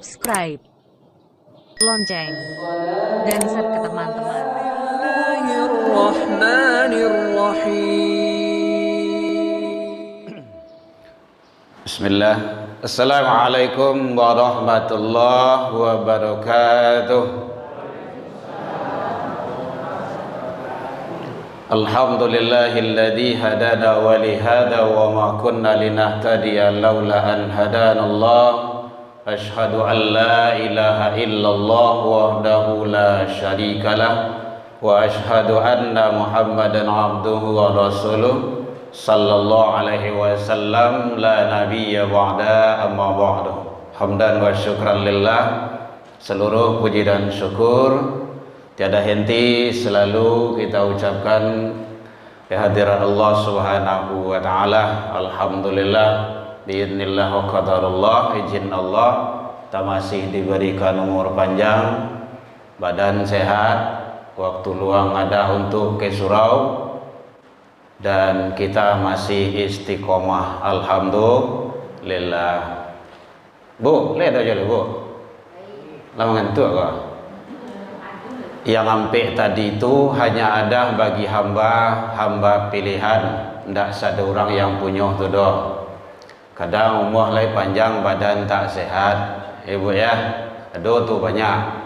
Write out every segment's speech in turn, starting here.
subscribe, lonceng, dan share ke teman-teman. Bismillah. Assalamualaikum warahmatullahi wabarakatuh. Alhamdulillahilladzi hadana wa li hadza wa ma kunna linahtadiya laula an hadanallah. Asyhadu an la ilaha illallah wahdahu la syarikalah wa asyhadu anna Muhammadan abduhu wa rasuluh sallallahu alaihi wasallam la nabiyya ba'da amma ba'du. Hamdan wa syukran lillah. Seluruh puji dan syukur tiada henti selalu kita ucapkan kehadiran Allah Subhanahu wa taala. Alhamdulillah biidznillah wa qadarullah, izin Allah kita masih diberikan umur panjang, badan sehat, waktu luang ada untuk ke surau, dan kita masih istiqomah. Alhamdulillah. Bu, lihat aja Bu. Lama ngantuk kok. Yang ampe tadi itu hanya ada bagi hamba pilihan, ndak ada orang yang punya tu doh. Kadang umur lai panjang, badan tak sehat, ibu ya. Aduh tu banyak.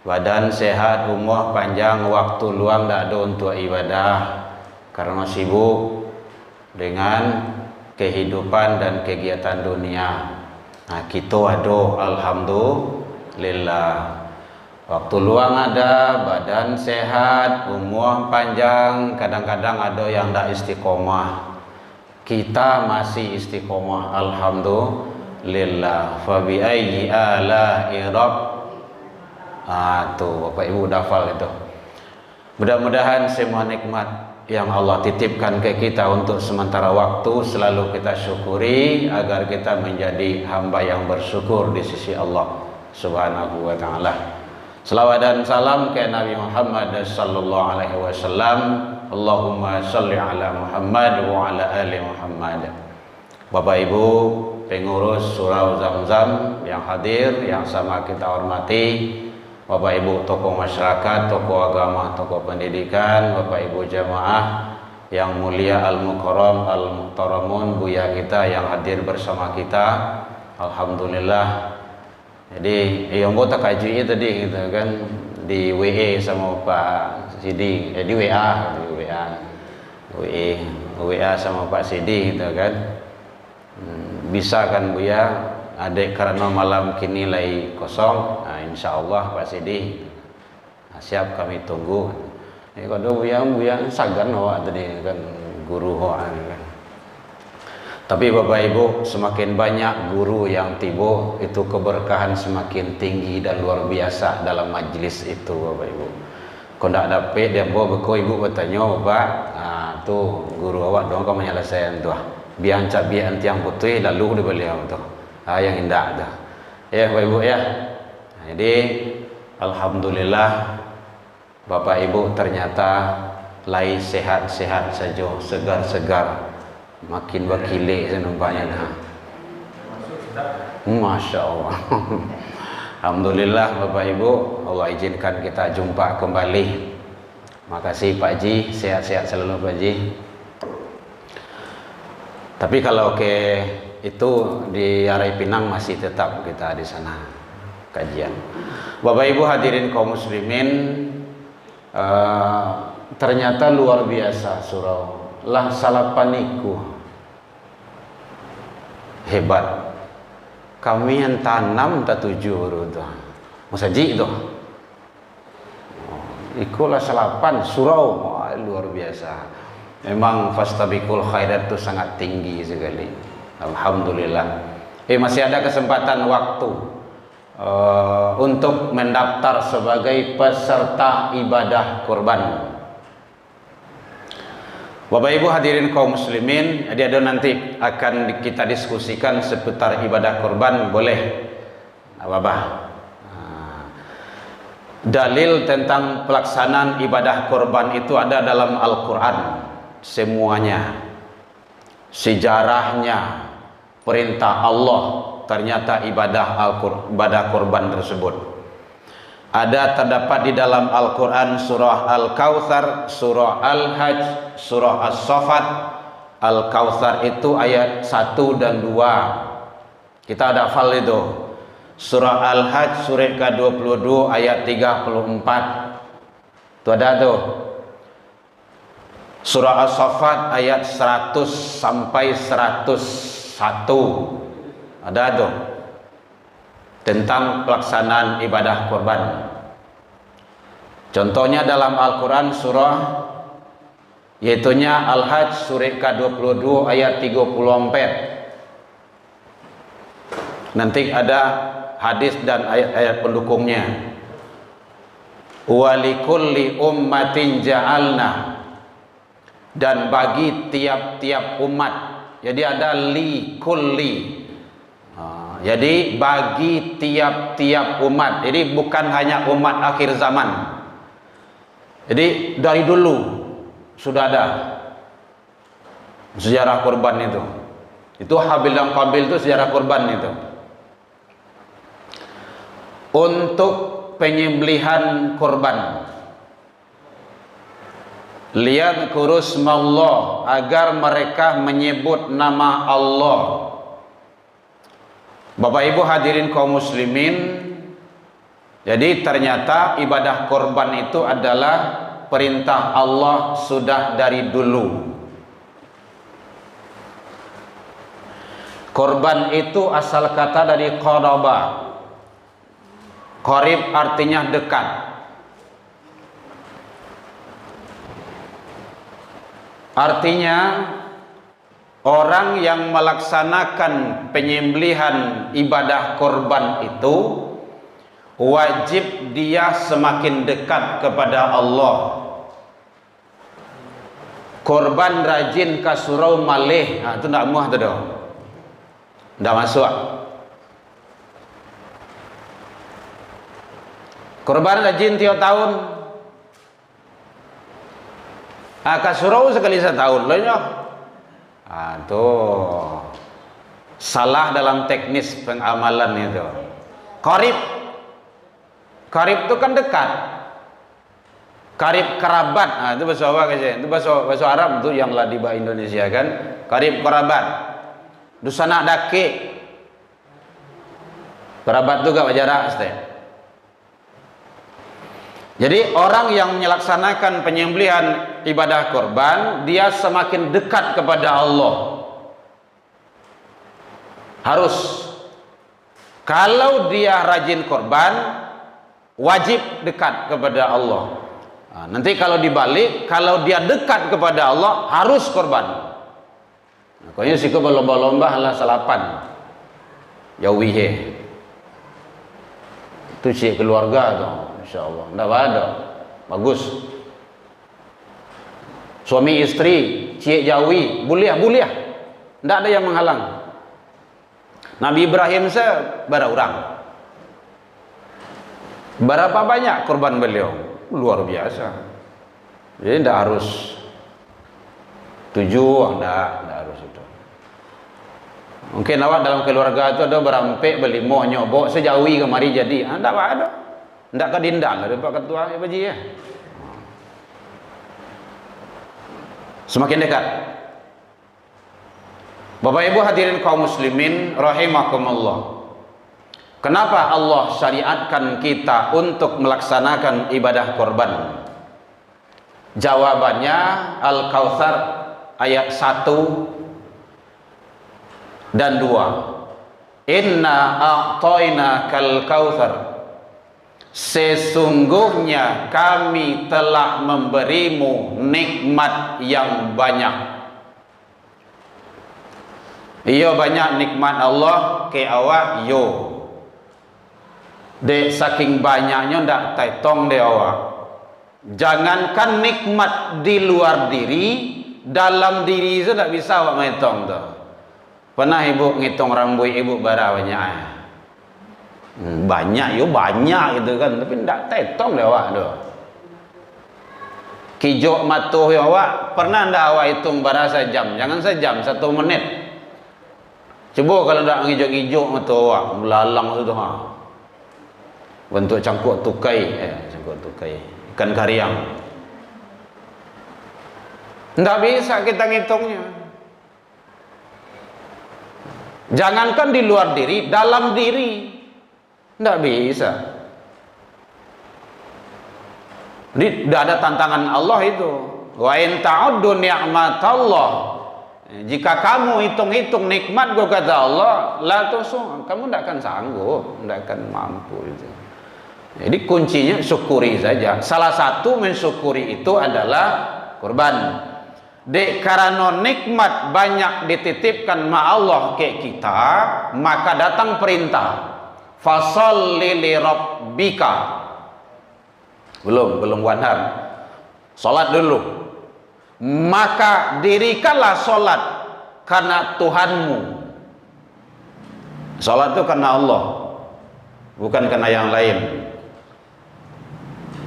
Badan sehat, umur panjang, waktu luang tak ada untuk ibadah karena sibuk dengan kehidupan dan kegiatan dunia. Nah, kita aduh alhamdulillah. Waktu luang ada, badan sehat, umur panjang, kadang-kadang ada yang tak istiqomah. Kita masih istiqomah, alhamdulillah. Fa bi ayyi ala'i rabb. Tuh Bapak Ibu udah hafal itu. Mudah-mudahan semua nikmat yang Allah titipkan ke kita untuk sementara waktu selalu kita syukuri agar kita menjadi hamba yang bersyukur di sisi Allah Subhanahu wa taala. Selawat dan salam ke Nabi Muhammad sallallahu alaihi wasallam. Allahumma sholli ala Muhammad wa ala ali Muhammad. Bapak Ibu pengurus Surau Zamzam yang hadir, yang sama kita hormati, Bapak Ibu tokoh masyarakat, tokoh agama, tokoh pendidikan, Bapak Ibu jamaah yang mulia al-mukarram, al-muhtaramun, buya kita yang hadir bersama kita. Alhamdulillah. Jadi yang buat kaji tadi gitu kan di WA sama Pak Sidi, di WA sama Pak Sidi gitu kan. Bisa kan Buya, adik karena malam kini lagi kosong. Nah, insya Allah Pak Sidi siap, kami tunggu. Ini kalau Buya sagan awak tadi kan guru awak kan. Tapi Bapak Ibu, semakin banyak guru yang tiba, itu keberkahan semakin tinggi dan luar biasa dalam majlis itu Bapak Ibu. Kalau tidak dapat dia bawa beko Ibu bertanya, Bapak, tuh guru awak dong kamu menyelesaikan tuh. Biar cabian tiang putih lalu di beliau tuh. Yang indah dah. Ya Bapak Ibu ya. Jadi alhamdulillah Bapak Ibu ternyata lai sehat-sehat saja, segar-segar. Makin berkilik saya nampaknya dah. Masya Allah. Alhamdulillah Bapak Ibu, Allah izinkan kita jumpa kembali. Makasih Pak Ji, sehat-sehat selalu Pak Ji. Tapi kalau ke itu di Arai Pinang masih tetap kita di sana kajian. Bapak Ibu hadirin kaum muslimin, ternyata luar biasa surau lah salapaniku. Hebat. Kami yang tanam tak tujuh tu. Musaji tu. Ikulah salapan surau, luar biasa. Memang fastabiqul khairat itu sangat tinggi sekali. Alhamdulillah. Masih ada kesempatan waktu untuk mendaftar sebagai peserta ibadah kurban. Bapak Ibu hadirin kaum muslimin, ada nanti akan kita diskusikan seputar ibadah kurban, boleh Bapak. Dalil tentang pelaksanaan ibadah kurban itu ada dalam Al-Quran semuanya, sejarahnya, perintah Allah ternyata ibadah kurban tersebut. Ada terdapat di dalam Al-Quran surah Al-Kautsar, surah Al-Hajj, surah As-Saffat. Al-Kautsar itu ayat 1 dan 2. Kita ada hafal itu. Surah Al-Hajj surah ke-22 ayat 34. Itu ada tuh. Surah As-Saffat ayat 100 sampai 101. Ada tuh. Tentang pelaksanaan ibadah kurban. Contohnya dalam Al-Quran surah yaitunya Al-Hajj surah ke-22 ayat 34. Nanti ada hadis dan ayat-ayat pendukungnya. Walikulli ummatin ja'alna, dan bagi tiap-tiap umat. Jadi ada likulli. Jadi bagi tiap-tiap umat. Jadi bukan hanya umat akhir zaman. Jadi dari dulu sudah ada sejarah kurban itu. Itu Habil dan Qabil itu sejarah kurban itu. Untuk penyembelihan kurban. Liyadhkuru smallah, agar mereka menyebut nama Allah. Bapak Ibu hadirin kaum muslimin, jadi ternyata ibadah korban itu adalah perintah Allah sudah dari dulu. Korban itu asal kata dari qaraba. Qarib artinya dekat. Artinya orang yang melaksanakan penyembelihan ibadah korban itu wajib dia semakin dekat kepada Allah. Korban rajin ka surau malih, itu ndak muah tu dah. Ndak masuk. Korban rajin tiap tahun. Ka surau sekali setahun loh nyoh. Tuh salah dalam teknis pengamalan itu. Qarib itu kan dekat. Qarib kerabat. Itu bahasa apa aja? Itu bahasa Arab tuh yang lah di bahasa Indonesia kan. Qarib kerabat. Dusana dake. Kerabat juga jarak ste. Jadi orang yang melaksanakan penyembelihan ibadah korban, dia semakin dekat kepada Allah. Harus. Kalau dia rajin korban, wajib dekat kepada Allah. Nanti kalau dibalik, kalau dia dekat kepada Allah, harus korban. Pokoknya sih berlomba-lomba halah salapan. Yawihe. Itu sih keluarga tuh. InsyaAllah, tidak ada. Bagus. Suami istri, cik jawi, boleh. Tidak ada yang menghalang. Nabi Ibrahim berapa orang? Berapa banyak korban beliau? Luar biasa. Jadi tidak harus 7, tidak harus itu. Mungkin awak dalam keluarga itu ada berampek, berlimo, nyobok, sejawi kemari jadi. Tidak ada. Tidak ke dindang ada Pak Ketua ya Baji ya. Semakin dekat. Bapak Ibu hadirin kaum muslimin rahimakumullah. Kenapa Allah syariatkan kita untuk melaksanakan ibadah korban? Jawabannya Al-Kautsar ayat 1 dan 2. Inna a'tainakal kautsar. Sesungguhnya kami telah memberimu nikmat yang banyak. Iyo banyak nikmat Allah ke awak yo. Dek saking banyaknya ndak taitong de awak. Jangankan nikmat di luar diri, dalam diri itu ndak bisa awak menghitung tu. Pernah ibu ngitung rambut ibu berapa banyak? Banyak gitu kan, tapi ndak tetong deh awak tu. Kijok matuh ya awak, pernah ndak awak hitung berapa jam? Jangan sejam, 1 menit. Coba kalau tak ngijok-ngijok mata awak, melalang tu ha. Bentuk cangkuk tukai, cangkuk tukai, ikan kariang. Tak bisa kita ngitungnya. Jangankan di luar diri, dalam diri tak bisa. Jadi tidak ada tantangan Allah itu. Wa in ta'uddu ni'matallah. Jika kamu hitung-hitung nikmat gua kata Allah, la tusu, kamu tidak akan sanggup, tidak akan mampu itu. Jadi kuncinya syukuri saja. Salah satu mensyukuri itu adalah kurban. Dek karena nikmat banyak dititipkan ma Allah ke kita, maka datang perintah. Fasholli li rabbika. Belum wanhar. Salat dulu. Maka dirikanlah salat karena Tuhanmu. Salat itu karena Allah, bukan karena yang lain.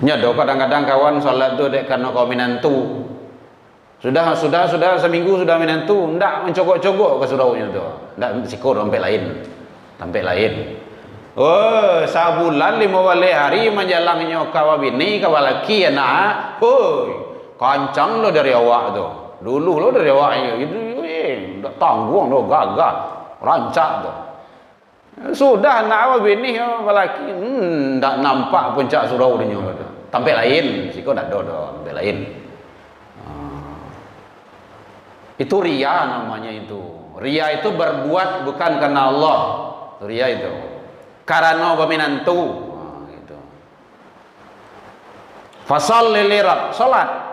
Nyodo kadang-kadang kawan salat itu dek karena kau minantu. Sudah seminggu sudah minantu, ndak mencogok-cogok ke suraunya tu. Ndak sikor sampai lain. Oh, sabulan 5 hari menjalangnya kawa bini, kawa laki anak. Hoi. Kancang lo dari awak tu. Dulu lo dari awak itu dah tanggung lo gagah, rancak tu. Sudah nak awak bini lelaki ndak nampak puncak surau dia tu. Tampil lain, siko ndak do, tampil lain. Itu ria namanya itu. Ria itu berbuat bukan karena Allah. Ria itu. Karena peminantu. Gitu. Fasholli li rabb, salat.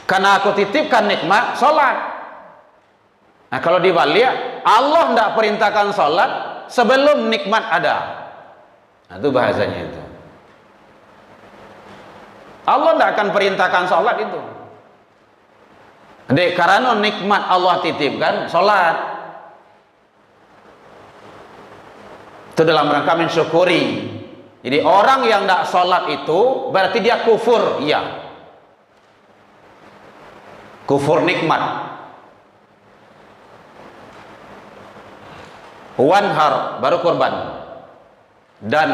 Karena aku titipkan nikmat, salat. Nah, kalau dibalik, Allah tidak perintahkan salat sebelum nikmat ada. Nah, itu bahasanya itu. Allah tidak akan perintahkan salat itu. Dek, karena nikmat Allah titipkan, salat. Itu dalam rangka mensyukuri. Jadi orang yang tidak salat itu berarti dia kufur, iya. Kufur nikmat. Wanhar baru kurban. Dan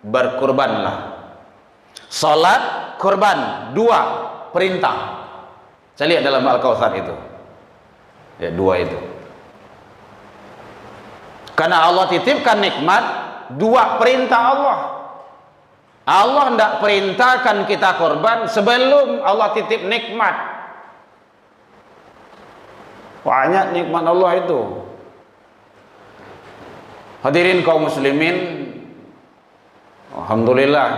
berkurbanlah. Salat, kurban, 2 perintah. Saya lihat dalam Al-Kautsar itu. Ya, 2 itu. Karena Allah titipkan nikmat, 2 perintah Allah. Allah tidak perintahkan kita korban sebelum Allah titip nikmat. Banyak nikmat Allah itu. Hadirin kaum muslimin, alhamdulillah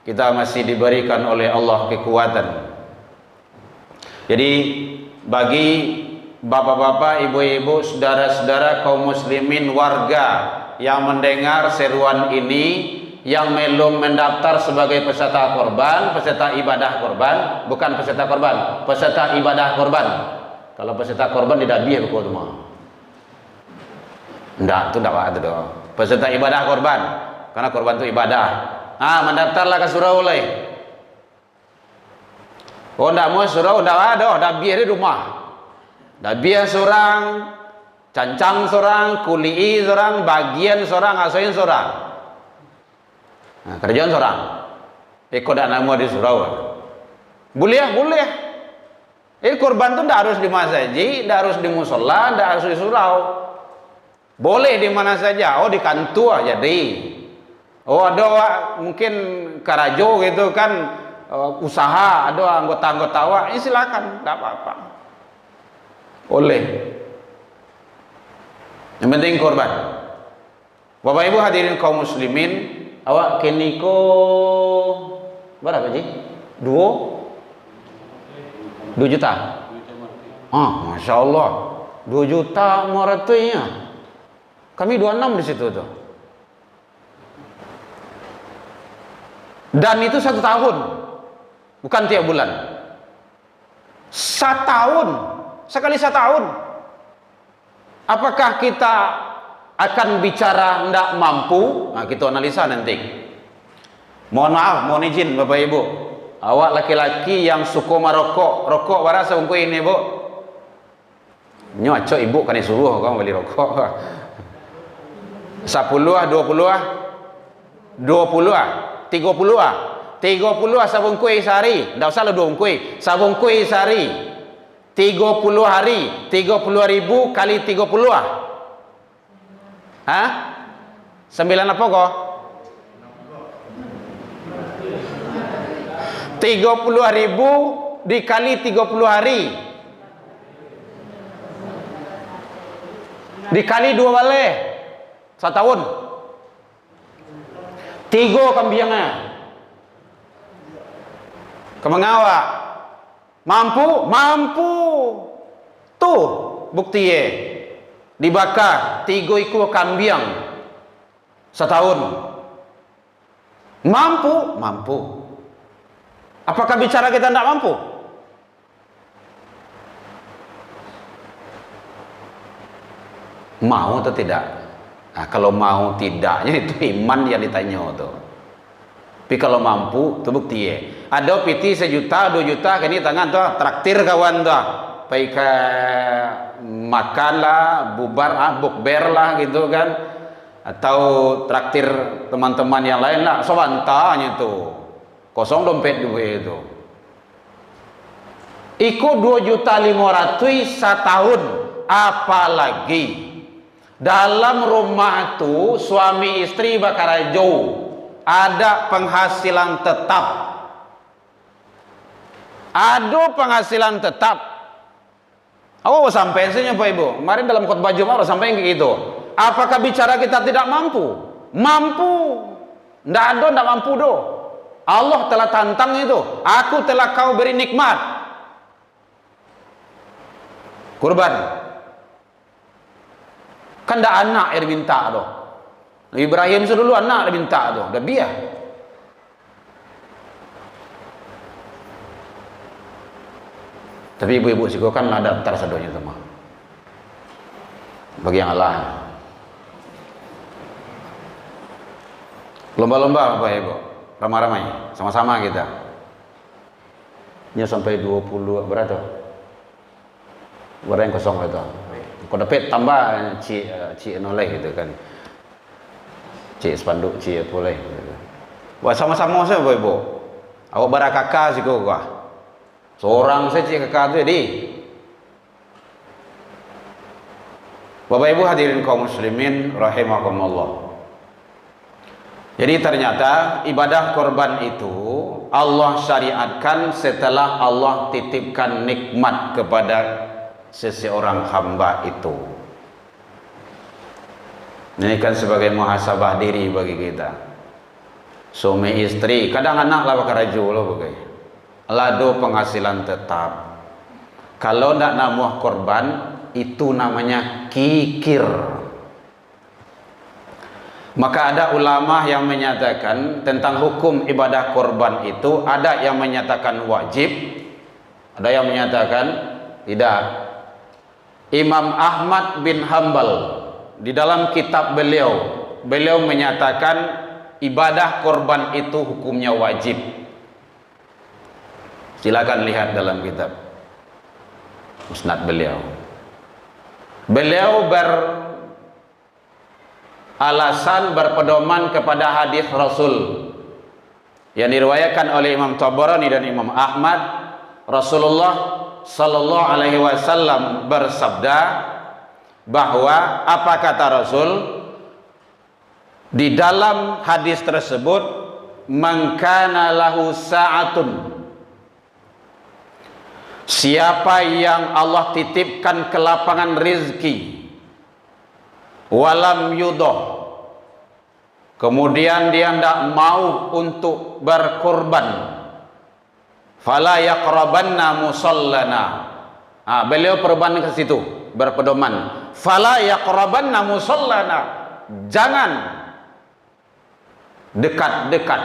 kita masih diberikan oleh Allah kekuatan. Jadi bagi bapak-bapak, ibu-ibu, saudara-saudara kaum muslimin, warga yang mendengar seruan ini, yang belum mendaftar sebagai peserta korban, peserta ibadah korban, bukan peserta korban, peserta ibadah korban. Kalau peserta korban tidak biar kau tu mah. Ndak, tu ndak ada doh. Peserta ibadah korban, karena korban itu ibadah. Mendaftarlah ke surau oleh. Oh, ndak mau surau, ndak ada, ndak biar di rumah. Ndak biar seorang, cancang seorang, kulii seorang, bagian seorang, asoin seorang. Nah, kerjaan seorang. Ikut dak nama di surau. Boleh. Korban itu tidak harus di masjid, tidak harus di musola, tidak harus di surau. Boleh di mana saja. Oh, di kantor jadi. Oh, ada mungkin karajo gitu kan, usaha, ada anggota-anggota awak, silakan, tidak apa-apa. Boleh. Yang penting korban. Bapak Ibu hadirin kaum muslimin, awak kini ko berapa sih? 2 juta. Masya Allah, 2 juta moratnya. Kami 26 di situ tuh. Dan itu 1 tahun, bukan tiap bulan. 1 tahun, sekali 1 tahun. Apakah kita akan bicara tidak mampu? Nah, kita analisa nanti. Mohon maaf, mohon izin Bapak Ibu. Awak laki-laki yang suka merokok, rokok barasa bungku ini, Bu. Nyocok ibu kan disuruh kau beli rokok. 10 ah, 20 ah, 20 ah, 30 ah, 30 sabung kue sehari. Ndak usah lah 2 kue. Sabung kue sehari 30 hari, 30.000 kali 30 ah. Hah? 9 apa kok? 30.000 dikali 30 hari. Dikali 2 balik. 1 tahun. 3 kambiangnya. Kemengawak. Mampu? Mampu. Tuh bukti ye. Dibakar 3 ekor kambiang 1 tahun. Mampu? Mampu. Apakah bicara kita tidak mampu? Mau atau tidak? Nah, kalau mau tidaknya itu iman yang ditanya tuh. Tapi kalau mampu itu bukti ya. Ada piti 1 juta 2 juta kini tangan tuh traktir kawan tuh. Baik makan lah, bubar bukber lah gitu kan. Atau traktir teman-teman yang lain lah. Sewantanya tuh. Kosong dompet duit itu. Ikut 2.500.000 setahun. Apalagi dalam rumah itu suami istri bakal jauh. Ada penghasilan tetap. Ada penghasilan tetap. Oh sampai sini Pak Ibu. Kemarin dalam khutbah Jumat sampai kayak gitu. Apakah bicara kita tidak mampu? Mampu. Ndak ada ndak mampu do. Allah telah tantang itu. Aku telah kau beri nikmat. Kurban. Kan ndak anak yang minta do. Ibrahim itu dulu anak dia minta tu, dah biar. Tapi ibu-ibu sih kan ada daftar sadonya semua. Bagi yang Allah. Lomba-lomba apa ya ibu? Ramai-ramai, sama-sama kita. Ini sampai 20 berapa? Berapa yang kosong itu? Kau dapat tambah ci noleh gitu kan. Cik spanduk cik boleh. Wah sama-sama saya Bapak Ibu. Awak bara kakak sih kau. Seorang saya cik kakak tu jadi. Bapak Ibu hadirin kaum muslimin rahimakumullah. Jadi ternyata ibadah korban itu Allah syariatkan setelah Allah titipkan nikmat kepada seseorang hamba itu. Ini kan sebagai muhasabah diri bagi kita. Suami istri, kadang anak lah bakal raju loh bagai. Lado penghasilan tetap. Kalau tidak namuh korban, itu namanya kikir. Maka ada ulama yang menyatakan tentang hukum ibadah korban itu, ada yang menyatakan wajib, ada yang menyatakan tidak. Imam Ahmad bin Hanbal di dalam kitab beliau menyatakan ibadah korban itu hukumnya wajib. Silakan lihat dalam kitab musnad beliau. Beliau beralasan berpedoman kepada hadis Rasul yang diriwayatkan oleh Imam Tabarani dan Imam Ahmad. Rasulullah sallallahu alaihi wasallam bersabda bahwa apa kata Rasul di dalam hadis tersebut, man kana lahu sa'atun, siapa yang Allah titipkan kelapangan rizki, walam yudoh, kemudian dia tidak mau untuk berkorban, fala yaqrabanna musallana. Beliau perban ke situ, berpedoman, fala yaqrabanna musallana, jangan dekat-dekat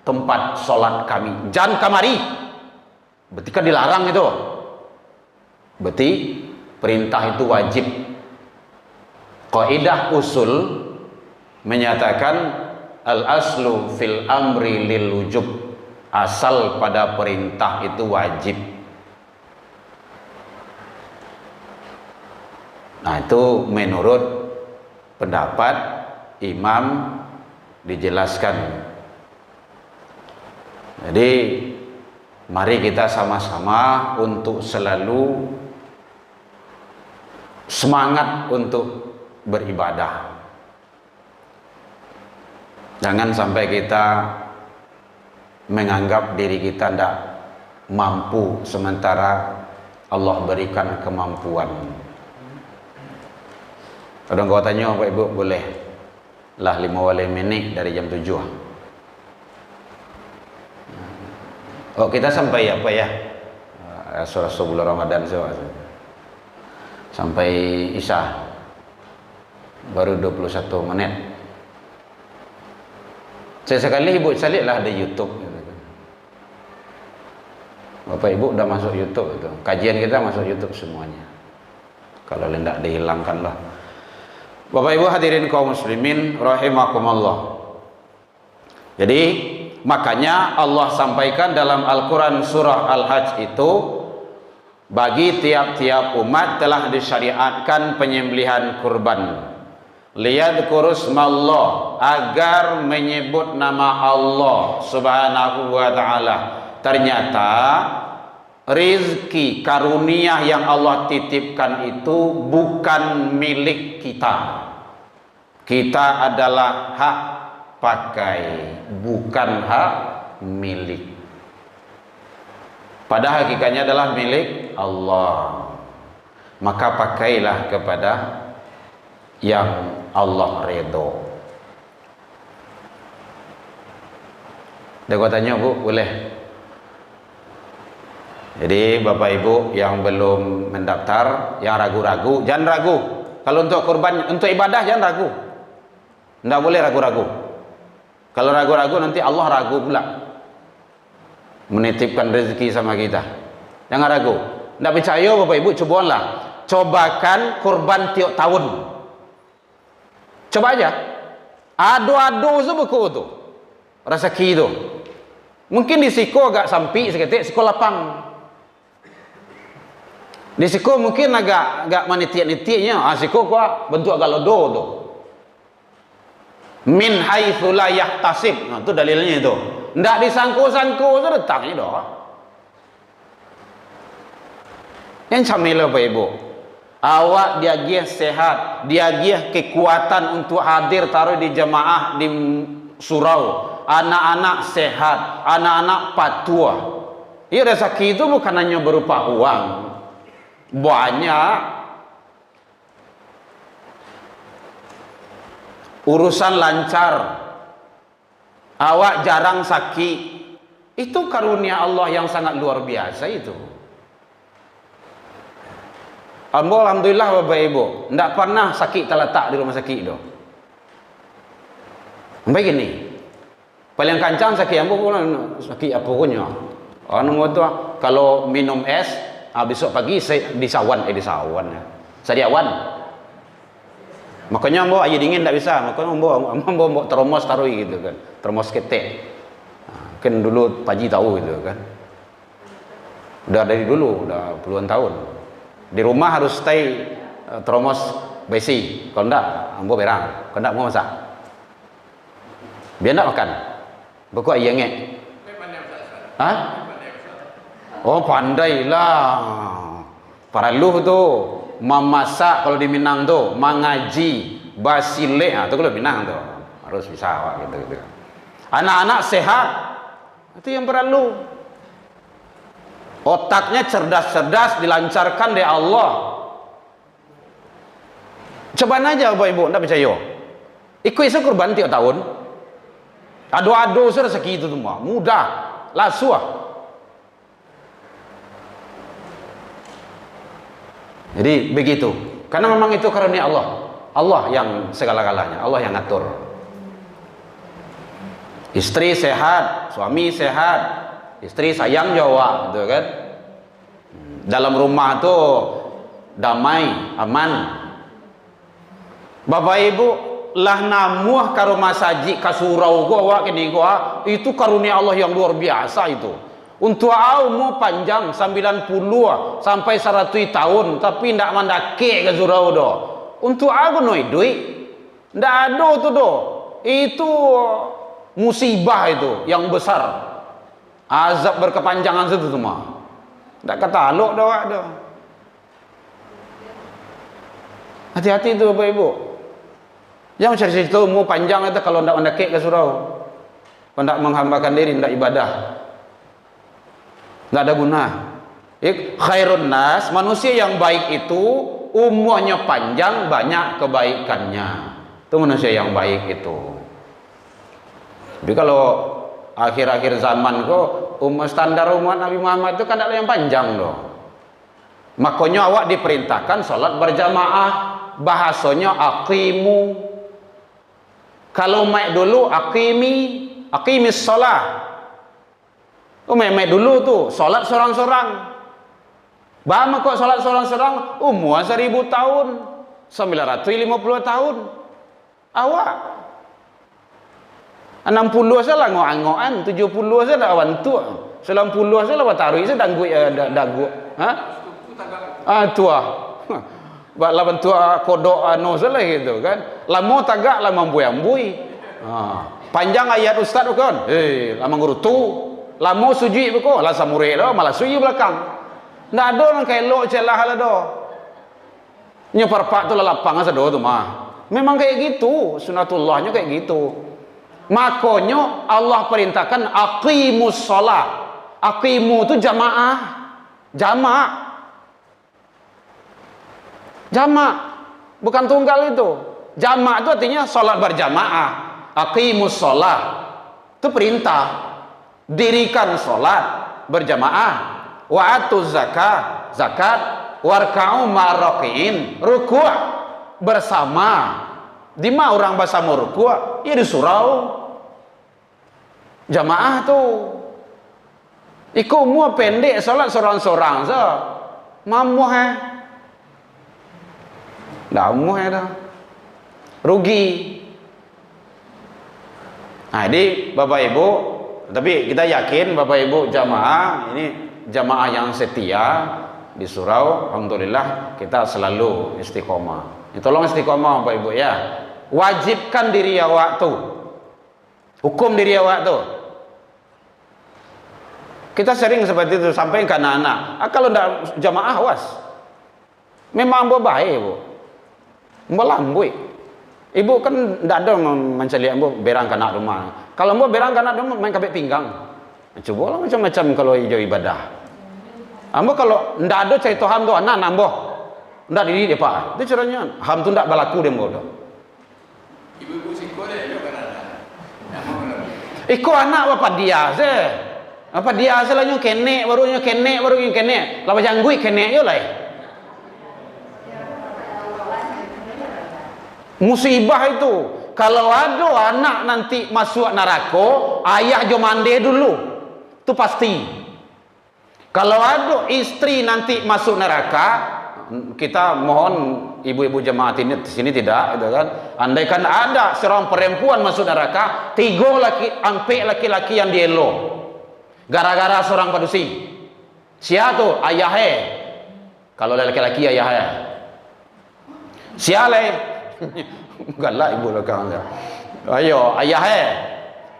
tempat sholat kami, jangan kamari. Berarti kan dilarang itu. Berarti perintah itu wajib. Kaidah usul menyatakan al aslu fil amri lil wujub, asal pada perintah itu wajib. Nah, itu menurut pendapat imam dijelaskan. Jadi mari kita sama-sama untuk selalu semangat untuk beribadah. Jangan sampai kita menganggap diri kita tidak mampu sementara Allah berikan kemampuan. Kalau kau tanya Bapak Ibu, boleh lah 5 menit dari jam 7. Oh, kita sampai apa ya? Surah bulan Ramadan sampai Isya. Baru 21 menit. Sesekali Ibu carilah di YouTube. Bapak Ibu udah masuk YouTube itu. Kajian kita masuk YouTube semuanya. Kalau hendak dihilangkan lah. Bapak Ibu hadirin kaum muslimin rahimakumullah. Jadi makanya Allah sampaikan dalam Al-Quran surah Al-Hajj itu, bagi tiap-tiap umat telah disyariatkan penyembelihan kurban. Liyadhkuru smallah, agar menyebut nama Allah subhanahu wa ta'ala. Ternyata rizki karunia yang Allah titipkan itu bukan milik kita. Kita adalah hak pakai, bukan hak milik. Pada hakikatnya adalah milik Allah. Maka pakailah kepada yang Allah redho. Dia tanya, Bu, boleh? Jadi Bapak Ibu yang belum mendaftar, yang ragu-ragu, jangan ragu. Kalau untuk kurban, untuk ibadah jangan ragu. Tidak boleh ragu-ragu. Kalau ragu-ragu nanti Allah ragu pula menitipkan rezeki sama kita. Jangan ragu. Tidak percaya Bapak Ibu, cobalah. Cobakan kurban tiap tahun. Coba aja. Ado-ado tu beku tu. Rezeki tu. Mungkin di siko agak sampi seketik, siko lapang. Di siko mungkin agak menitiak-nitiaknya. Siko kuah bentuk agak lodo tu. Min haitsu la yahtasib. Nah, itu dalilnya itu. Ndak disangko-sangko tu letaknya dah. Yang camila Bapak Ibu. Awak diagih sehat, diagih kekuatan untuk hadir taruh di jemaah di surau. Anak-anak sehat, anak-anak patuah. Ya, rezeki itu bukan hanya berupa uang. Banyak urusan lancar, awak jarang sakit, itu karunia Allah yang sangat luar biasa itu. Alhamdulillah Bapak Ibu, tidak pernah sakit terletak di rumah sakit itu. Sampai gini, paling kancang sakit ambo pun sakit apa punya. Kalau minum es, besok pagi saya disawan ya. Sediawan. Makanya ambo air dingin tidak bisa. Makanya ambo termos taruh gitu kan. Termos ketek. Kan dulu Paji tahu gitu kan. Udah dari dulu, udah puluhan tahun. Di rumah harus stay termos besi. Kalau enggak, ambo berang. Kalau enggak mau masak. Biar enggak makan. Pokok air ngek. Hah? Oh, pandailah. Para luh tu memasak kalau di Minang tu, mengaji, basile, itu kalau Minang tu harus bisa gitu. Anak-anak sehat, itu yang perlu. Otaknya cerdas-cerdas, dilancarkan dari Allah. Coba aja Bapak Ibu, tidak percaya. Ikut isu kurban tiap tahun. Ado-ado sudah segitu semua, mudah, lasuah. Jadi begitu. Karena memang itu karunia Allah. Allah yang segala-galanya, Allah yang ngatur. Istri sehat, suami sehat, istri sayang jawab, gitu kan? Dalam rumah tuh damai, aman. Bapak Ibu, lah namuh karo masaji kasurau gua kini gua itu karunia Allah yang luar biasa itu. Untuk umur panjang 90 sampai 100 tahun tapi ndak mandake ke surau do. Untuk aku noi duit. Ndak ada tu do. Itu musibah itu yang besar. Azab berkepanjangan itu semua. Ndak kata alok do ada. Hati-hati tu Bapak Ibu. Yang cerita umur panjang itu kalau ndak mandake ke surau. Kalau ndak menghambakan diri, ndak ibadah. Nggak ada guna. Khairun nas, manusia yang baik itu umurnya panjang, banyak kebaikannya. Itu manusia yang baik itu. Tapi kalau akhir-akhir zaman kok standar umat Nabi Muhammad itu kan ada yang panjang loh. Makanya awak diperintahkan sholat berjamaah, bahasanya aqimu. Kalau maik dulu aqimis sholat. Memek dulu tuh sholat seorang-seorang. Bama kok sholat seorang-seorang umur 1000 tahun, 950 tahun. Awak 60 salah ngoan-ngoan, 70 salah awan tu, 90 salah batari salah dagu. Tua. Bak lawan tua kodok salah gitu kan. Lamo tagak lama ambui-ambui. Panjang ayat ustaz kan. Lama ngurutu. Lamo sujud beko, lah samure dah malah sujud belakang. Ndak ada orang kelok celah lah do. Nya parpak tu lapang asa do tu mah. Memang kayak gitu, sunatullahnya kayak gitu. Makanya Allah perintahkan aqimus shalah. Aqimu tu jamaah. Jamak. Bukan tunggal itu. Jamak itu artinya salat berjamaah. Aqimus shalah. Itu perintah. Dirikan sholat berjamaah, wa'atuz zakat, warka'u ma'raki'in, ruku' bersama. Di mana orang bersama ruku'? Ya di surau. Jamaah tu. Iku umur pendek sholat seorang-seorang so. Mamuh dah umuh dah. Rugi. Nah, jadi Bapak Ibu, tapi kita yakin Bapak Ibu jamaah ini jamaah yang setia di surau. Alhamdulillah kita selalu istiqomah. Tolong istiqomah Bapak Ibu ya. Wajibkan diri awak tu. Hukum diri awak tu. Kita sering seperti itu sampai ke anak-anak. Kalau tidak jamaah awas. Memang berbahaya Bu. Melambui. Ibu kan tidak ada mencari ambo berang kanak rumah. Kalau ambo berang kanak rumah main kabek pinggang. Coba lah macam-macam kalau hijau ibadah. Ambo kalau tidak ada cerita ham tu anak ambo. Tidak diri dia pak. Itu caranya. Ham tu tidak berlaku dia ambo. Ibu-ibu siko deh juga kan ada. Iko anak apa dia se? Apa dia asalnya kenek baru yang kenek. Lawan janggui kenek yo lah. Musibah itu. Kalau ada anak nanti masuk neraka, ayah jo mandi dulu. Itu pasti. Kalau ada istri nanti masuk neraka, kita mohon ibu-ibu jemaat ini di sini tidak, gitu kan. Andaikan ada seorang perempuan masuk neraka, 3 laki-laki yang dielo. Gara-gara seorang padusi. Siapa tu? Ayahnya. Kalau laki-laki ayahnya. Siapa? Galak ibu belakang dia. Ayo, ayahnya.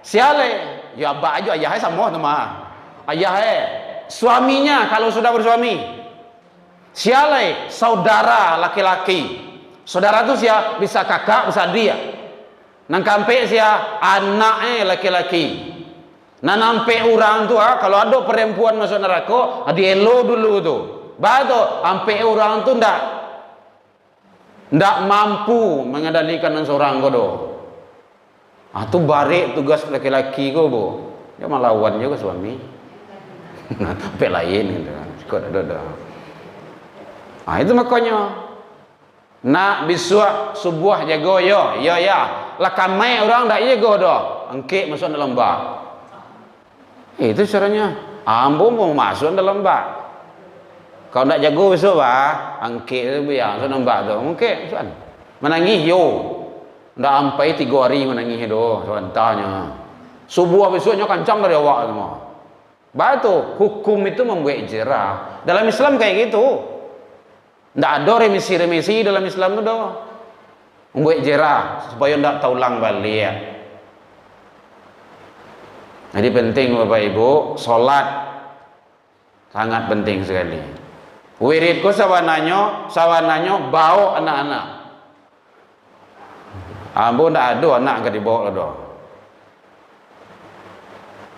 Siapa? Ya abah aja ayahnya sama tu mah. Ayahnya, suaminya kalau sudah bersuami. Siapa? Saudara laki-laki. Saudara tu siapa? Bisa kakak, bisa dia. Nang kampe siapa? Anaknya laki-laki. Nah nampak orang tu kalau ada perempuan masuk neraka, dielo dulu tu. Baru sampai orang tu ndak mampu mengendalikan seorang kodo. Tu barik tugas laki-laki ko bu. Dia melawan juga suami. Sampai lain gitu kan. Ikut ada. Itu makanya nak bisua subuh jago yo. Ya. Lah kamai orang ndak jago do. Engkek masuk dalam bak. Itu caranya. Ambo mau masuk dalam bak. Kalau nak jago besok bah, angkit tu biar so nampak tu. Mungkin tuan. Menangis yo. Ndak sampai 3 hari menangis do, so entahnya. Subuh besoknya kancang dari awak semua. Batu, hukum itu membuat jerah. Dalam Islam kayak gitu. Nggak ada remisi-remisi dalam Islam itu. Membuat jerah supaya nggak terulang balik ya. Jadi penting Bapak Ibu, sholat sangat penting sekali. Wiridku sawananya bawa anak-anak. Ambo ndak ada anak ke dibawa lo.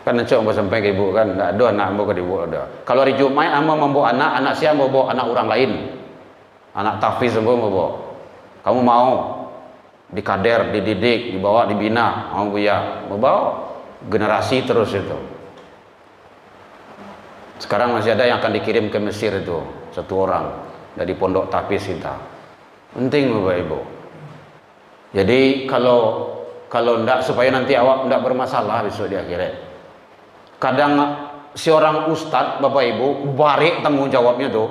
Kan cok sampai ke ibu kan ndak ada anak ambo ke dibawa lo. Kalau hari Jumat ambo membawa anak saya mau bawa anak orang lain. Anak tahfiz ambo mau bawa. Kamu mau dikader, dididik, dibawa, dibina, mau ya, mau bawa generasi terus itu. Sekarang masih ada yang akan dikirim ke Mesir itu, satu orang dari pondok tahfiz kita. Penting Bapak Ibu. Jadi kalau ndak supaya nanti awak ndak bermasalah besok di akhirat. Kadang si orang ustadz Bapak Ibu warik tanggung jawabnya tuh.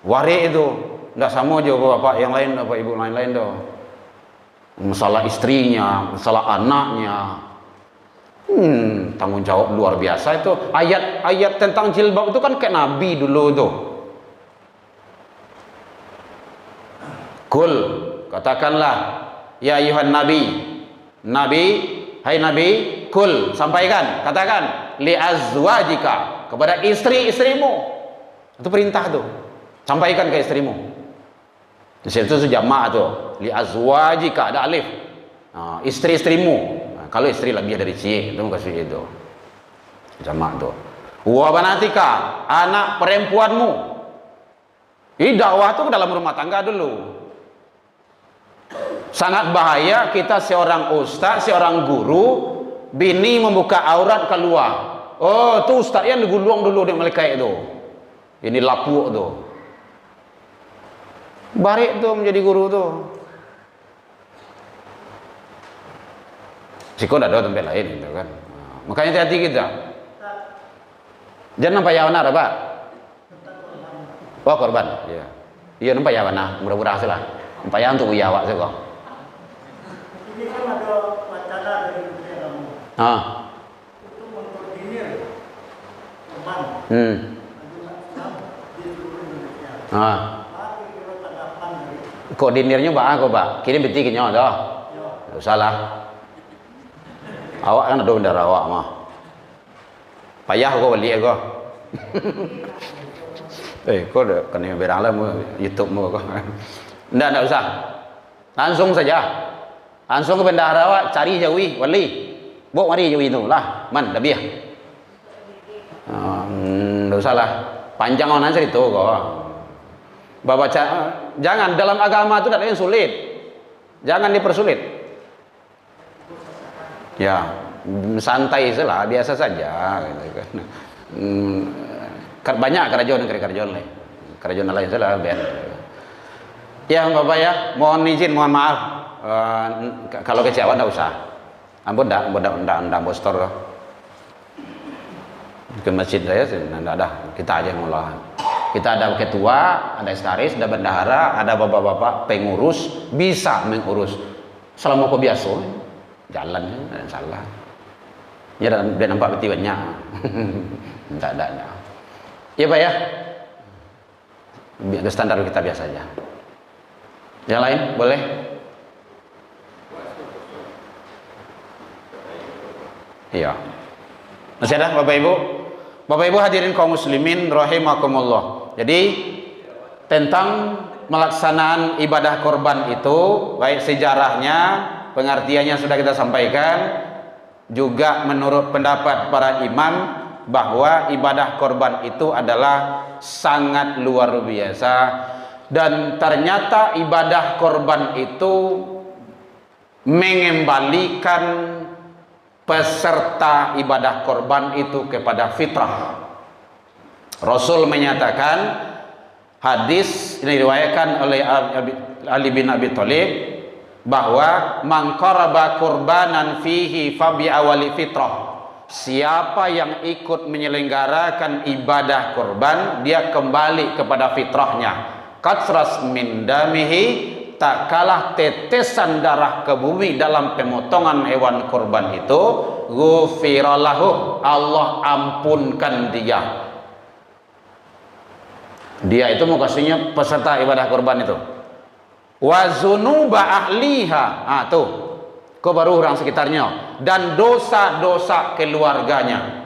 Warik itu ndak sama aja Bapak yang lain Bapak Ibu lain-lain tuh. Masalah istrinya, masalah anaknya. Tanggung jawab luar biasa itu. Ayat-ayat tentang jilbab itu kan kayak Nabi dulu tuh. Kul, katakanlah ya ayuhan Nabi, hai Nabi, kul, sampaikan, katakan li azwajika, kepada istri-istrimu. Itu perintah tuh. Sampaikan ke istrimu. Di situ jamak tuh, li azwajika ada alif. Nah, istri-istrimu. Nah, kalau istri lebih dari ci, itu kasih itu. Jamak tuh. Wa banatika, anak perempuanmu. Ini dakwah tuh ke dalam rumah tangga dulu. Sangat bahaya kita seorang ustaz, seorang guru, bini membuka aurat keluar. Oh, tuh ustaz yang digulung dulu di mereka itu. Ini lapuk tuh. Barik tuh menjadi guru tuh. Siko tidak ada tempat lain gitu kan. Nah, makanya hati-hati kita. Jangan nampak yawana ada Pak. Oh korban. Iya. Iya nampak yawana. Mudah-mudahan hasil lah. Nampak yawana untuk uyawak sih kok. Ini kan ada wacana dari Menteri Agama. Itu mengkoordinir teman. Di seluruh Indonesia. Kira-kira tanggapan dari Koordinirnya Pak Pak. Kirim beti ke nyawa dah. Tidak salah. Awak kan ada bendera awak mah. Payah kok balik kok. Kok ada kan yang berang lah YouTube mu kok. Enggak usah. Langsung saja. Langsung ke bendahara awak cari jauhi wali. Bawa mari jauhi itu lah. Man dah biar. Enggak usah lah. Panjang onan cerita kok. Bapak jangan dalam agama itu tidak ada yang sulit. Jangan dipersulit. Ya, santai saja, biasa saja gitu kan. Banyak kerajaan lain. Kerajaan lain saja biar. Ya Bapak ya, mohon izin, mohon maaf. Kalau kecewa enggak usah. Ampun enggak bostor ke masjid saya enggak ada. Kita aja yang ngolah. Kita ada ketua, ada sekretaris, ada bendahara, ada bapak-bapak pengurus, bisa mengurus. Selama kau biasa, jalan dan salah. Ya dan nampak betul banyak. Enggak ada. Ya Pak ya. Biar standar kita biasa aja. Yang lain boleh? Iya. Masih ada Bapak Ibu? Bapak Ibu hadirin kaum muslimin rahimakumullah. Jadi tentang melaksanaan ibadah korban itu, baik sejarahnya, pengertiannya sudah kita sampaikan, juga menurut pendapat para imam bahwa ibadah korban itu adalah sangat luar biasa, dan ternyata ibadah korban itu mengembalikan peserta ibadah korban itu kepada fitrah. Rasul menyatakan, hadis ini diriwayatkan oleh Ali bin Abi Thalib, bahwa man qaraba qurbanan fihi fabi awali fitrah. Siapa yang ikut menyelenggarakan ibadah korban, dia kembali kepada fitrahnya. Katsras min damihi, tak kalah tetesan darah ke bumi dalam pemotongan hewan korban itu, ghufira lahu, Allah ampunkan dia. Dia itu maksudnya peserta ibadah kurban itu. Wa zunuba ahliha. Ah tuh. Kau baru orang sekitarnya, dan dosa-dosa keluarganya.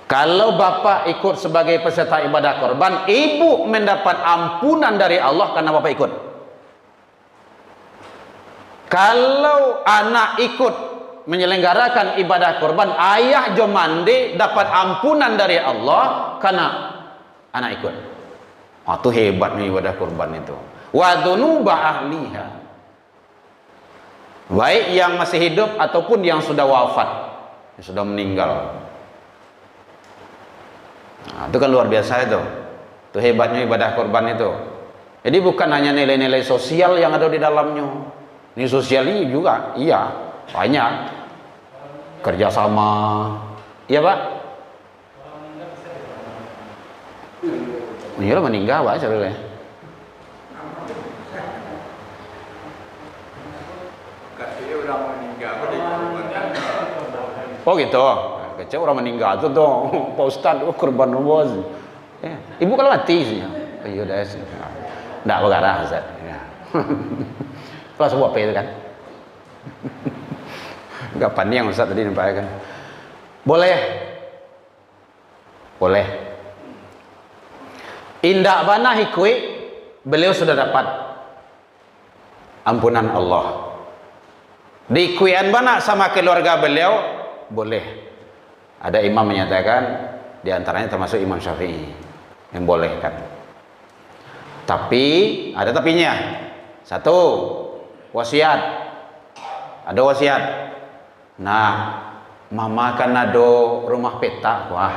Kalau bapak ikut sebagai peserta ibadah korban, ibu mendapat ampunan dari Allah karena bapak ikut. Kalau anak ikut menyelenggarakan ibadah korban, ayah jomande dapat ampunan dari Allah karena anak ikut. Itu hebatnya ibadah korban itu. Wa dzunuba ahliha, baik yang masih hidup ataupun yang sudah wafat, yang sudah meninggal. Nah, itu kan luar biasa itu. Itu hebatnya ibadah korban itu. Jadi bukan hanya nilai-nilai sosial yang ada di dalamnya. Ini sosial ini juga, iya, banyak. Kerjasama, iya Pak? Iya meninggal Pak, sebenarnya. Kasih orang meninggal, apa dikorbankan? Oh gitu. Kecil orang meninggal tuh Pak Ustadz, korban bos. Ya. Ibu kalau mati sih. Iya udah sih. Nggak bergarah Ustaz. Ya. Kalau sebuah apa itu kan? Enggak pandang Ustaz tadi nampak kan. Boleh. Boleh. Indak bana hikwi, beliau sudah dapat ampunan Allah. Dikuian bana sama keluarga beliau, boleh. Ada imam menyatakan, diantaranya termasuk Imam Syafi'i, yang bolehkan. Tapi ada tapinya. Satu, wasiat. Ada wasiat. Nah, mama kan ada rumah petak, wah.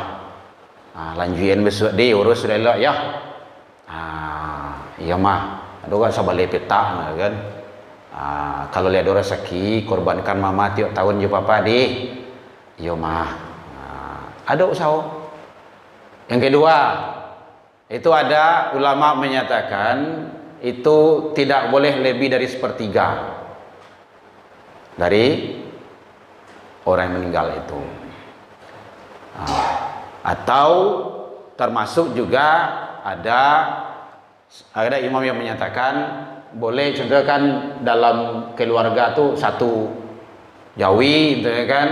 Lanjuin besok diurus sudah lah ya. Iya mah, ada kan sabale petak kan. Kalau lihat ada rezeki, korbankan mama tiap tahun je papa di. Iya mah. Ada usaha. Yang kedua, itu ada ulama menyatakan itu tidak boleh lebih dari sepertiga dari orang yang meninggal itu. Atau termasuk juga ada imam yang menyatakan boleh, contohkan dalam keluarga tuh satu jawi gitu kan,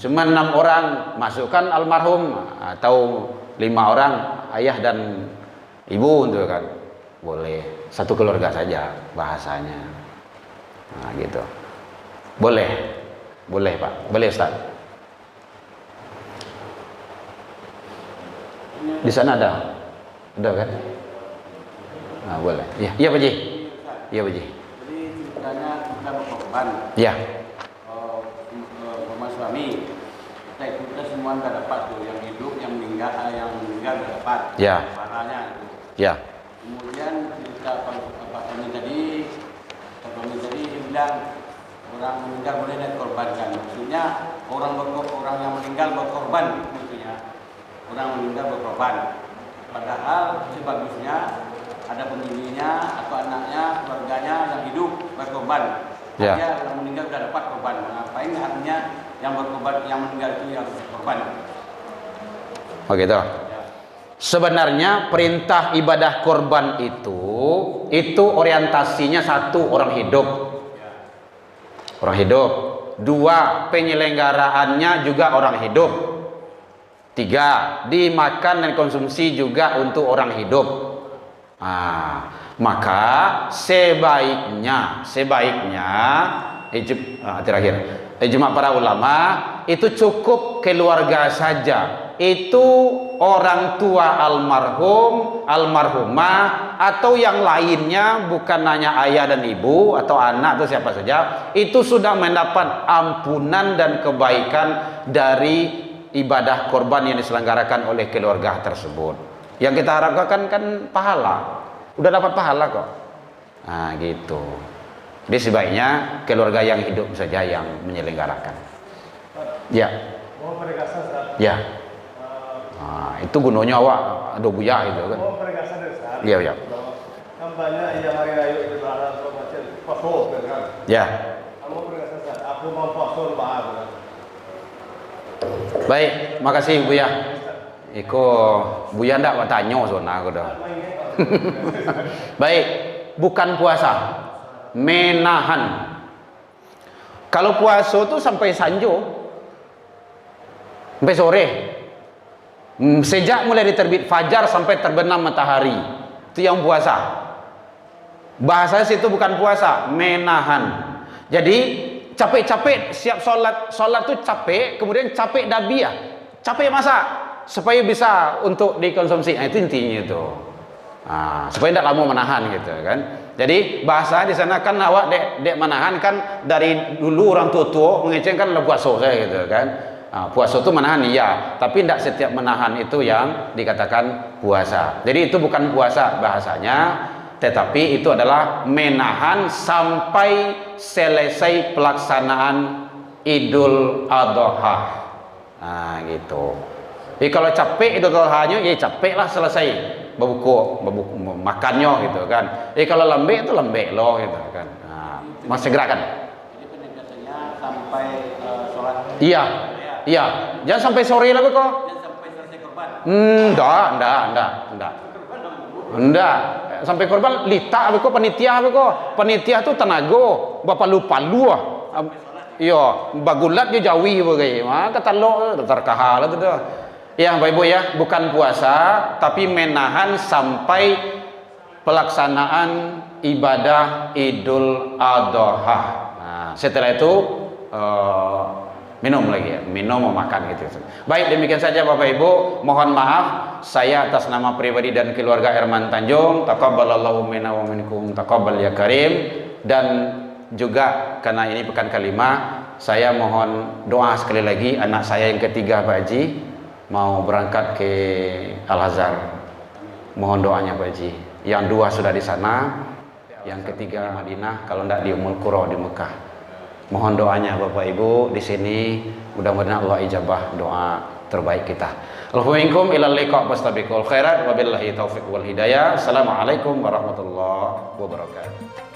cuma 6 orang masukkan almarhum, atau 5 orang ayah dan ibu gitu kan, boleh satu keluarga saja bahasanya. Nah gitu, boleh Pak, boleh Ustaz. Di sana ada kan? Nah, boleh. Iya Pak Ji. Iya Pak Ji. Jadi ceritanya kita berkorban. Iya. Sama suami. Kita semua nggak dapat tuh, yang hidup, yang meninggal nggak dapat. Iya. Parahnya itu. Iya. Kemudian cerita Pak Tony tadi dia bilang orang meninggal boleh dikorbankan. Maksudnya orang yang meninggal berkorban, maksudnya orang meninggal berkorban. Padahal sebagusnya ada pemilihnya atau anaknya, keluarganya yang hidup berkorban. Ya. Dia yang meninggal sudah dapat korban. Ngapain artinya yang berkorban, yang meninggal itu yang berkorban? Oh gitu. Sebenarnya perintah ibadah korban itu orientasinya satu, orang hidup. Orang hidup. 2, penyelenggaraannya juga orang hidup. 3, dimakan dan konsumsi juga untuk orang hidup. Maka sebaiknya terakhir ijma para ulama itu cukup keluarga saja. Itu orang tua almarhum, almarhumah, atau yang lainnya, bukan hanya ayah dan ibu atau anak atau siapa saja, itu sudah mendapat ampunan dan kebaikan dari ibadah korban yang diselenggarakan oleh keluarga tersebut. Yang kita harapkan kan pahala, udah dapat pahala kok. Nah gitu. Jadi sebaiknya keluarga yang hidup saja yang menyelenggarakan. Ya. Oh mereka sadar. Ya. Itu gunanya awak ada buya itu kan. Oh mereka sadar. Iya ya. Kan banyak yang hari raya itu berada macam pasok kan. Ya. Kamu mereka sadar Aku mau puasa lupa aku. Baik, makasih Buya. Iko Buya ndak bertanya zona aku dah. Baik, bukan puasa, menahan. Kalau puasa itu sampai sanjo, sampai sore. Sejak mulai diterbit fajar sampai terbenam matahari, itu yang puasa. Bahasa situ bukan puasa, menahan. Jadi capek-capek siap sholat tuh capek, kemudian capek dabiah, capek masak supaya bisa untuk dikonsumsi. Nah, itu intinya itu. Nah, supaya tidak lama menahan gitu kan. Jadi bahasa di sana kan awak dek menahan kan dari dulu orang tua mengeceng kan puasa saya gitu kan. Nah, puasa itu menahan iya, tapi tidak setiap menahan itu yang dikatakan puasa. Jadi itu bukan puasa bahasanya, tetapi itu adalah menahan sampai selesai pelaksanaan Idul Adha. Nah, gitu. Jadi kalau capek Idul Adha-nya, ya capek lah selesai berbuku makannya gitu kan. Kalau lembek itu lembek loh gitu kan. Nah, mas segera kan. Jadi penegasannya sampai sholat. Iya. Iya, jangan sampai sore lah kok. Dan sampai selesai korban. Enggak. Sampai korban lita kok panitia kok. Panitia tuh tenaga, bapak lupa lu. Iya, bagulat dia jauhi bagai. Kata lo terkahal itu dah. Ya, Bapak Ibu ya, bukan puasa tapi menahan sampai pelaksanaan ibadah Idul Adha. Nah, setelah itu minum lagi ya, minum mau makan gitu. Baik, demikian saja Bapak Ibu, mohon maaf saya atas nama pribadi dan keluarga Herman Tanjung, taqabbalallahu minna wa minkum taqabbal ya karim. Dan juga karena ini pekan kelima, saya mohon doa sekali lagi. Anak saya yang ketiga Pak Haji mau berangkat ke Al-Azhar, mohon doanya Pak Haji. Yang dua sudah di sana, yang ketiga Madinah, kalau tidak di Ummul Qura di Mekah. Mohon doanya Bapak Ibu di sini, mudah-mudahan Allah ijabah doa terbaik kita. Alhamdulillah ilal liqa fastabiqul khairat wabillahi taufiq wal hidayah. Assalamualaikum warahmatullahi wabarakatuh.